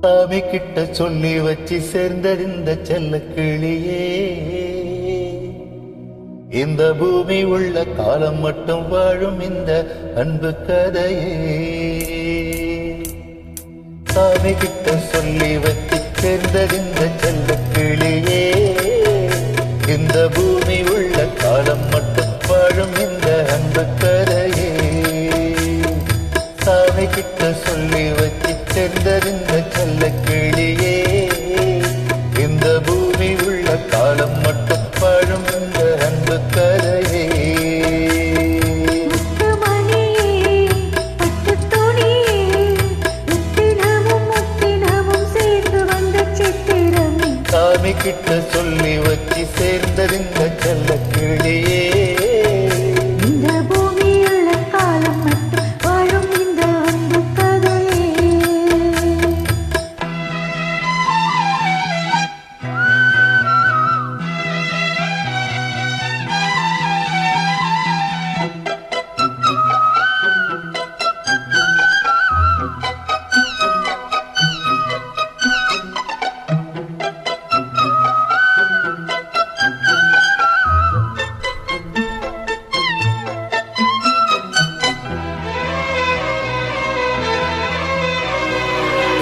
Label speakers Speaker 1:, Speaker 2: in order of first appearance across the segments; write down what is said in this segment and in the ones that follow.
Speaker 1: சாமி கிட்ட சொல்லி வச்சு சேர்ந்தறிந்த செல்ல கிளியே, இந்த பூமி உள்ள காலம் மட்டும் வாழும் இந்த அன்பு கதையே. சாமி கிட்ட சொல்லி வச்சு சேர்ந்தறிந்த செல்ல கிளியே, இந்த பூமி உள்ள காலம் மட்டும் வாழும் இந்த அன்பு கதையே. சாமி கிட்ட சொல்லி வச்சு சேர்ந்தறிந்த செல்ல கிளியே, இந்த பூமி உள்ள காலம் மட்டும் வாழும் இந்த அன்பு கதையே. சாமி கிட்ட சொல்லி வச்சு சேர்ந்தறிந்த செல்ல கிளியே,
Speaker 2: இந்த பூமியுள்ள காலம் மட்டும் வாழும் இந்த அன்பு கதையே.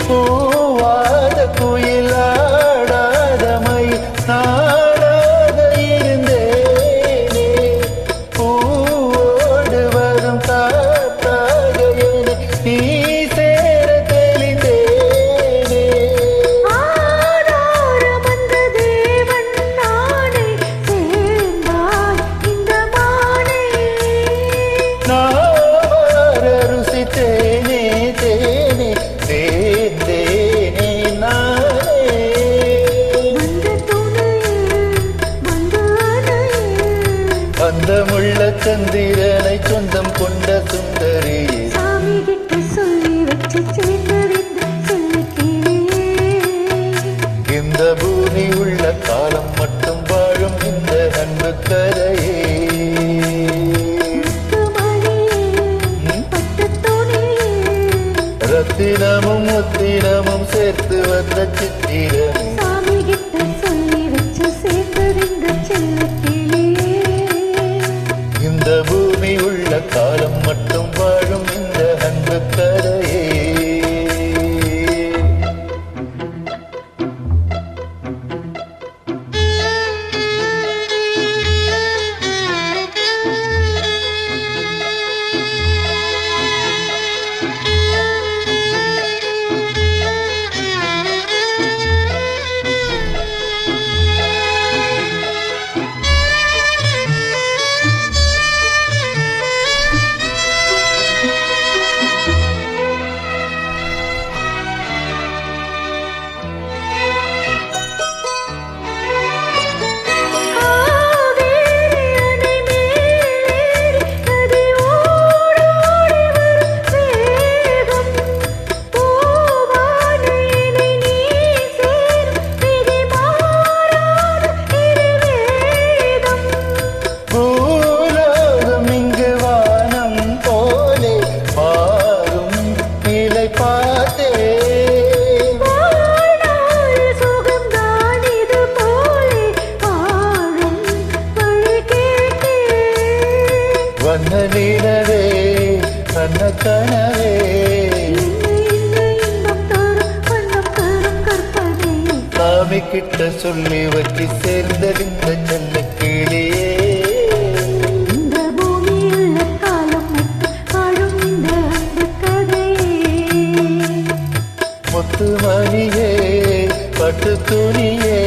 Speaker 1: பூவாத குயிலாடாத மயில் நாடாக இருந்தேனே, பூவோடு வரும் காத்தாக என நீ சேர தெளிந்தேனே.
Speaker 2: ஆதாரம் அந்த தேவன் நானே, சேர்ந்தாய் இந்த மானே.
Speaker 1: நான் ருசித்தேனே தேனே தேனே நானே.
Speaker 2: வந்த துணையே, வந்த அணையே,
Speaker 1: அந்தமுள்ள சந்திரனை சொந்தம் கொண்ட சுந்தரியே.
Speaker 2: சாமி கிட்ட சொல்லி வச்சு சேர்ந்தறிந்த செல்லக்கிளியே,
Speaker 1: இந்த பூமி உள்ள காலம் மட்டும் வாழும் இந்த அன்பு கதையே.
Speaker 2: முத்துமணியே, பட்டுத் துணியே,
Speaker 1: ரத்தினமும் முத்தினமும் சேர்த்து வந்த சித்திரமே.
Speaker 2: சாமி கிட்ட சொல்லி வச்சு சேர்ந்தறிந்த செல்லக்கிளியே,
Speaker 1: இந்த பூமி உள்ள காலம் மட்டும் வாழும் இந்த அன்பு கதையே. பூலோகம் இங்கு வானம் போலே மாறும் நிலை பார்த்தே. வண்ண நிலவே கண்ண கனவே, சாமி கிட்ட சொல்லி வச்சு சேர்ந்தறிந்த செல்ல கிளியே,
Speaker 2: இந்த பூமியுள்ள காலம் மட்டும் வாழும் இந்த அன்பு கதையே.
Speaker 1: முத்துமணியே பட்டு துணியே,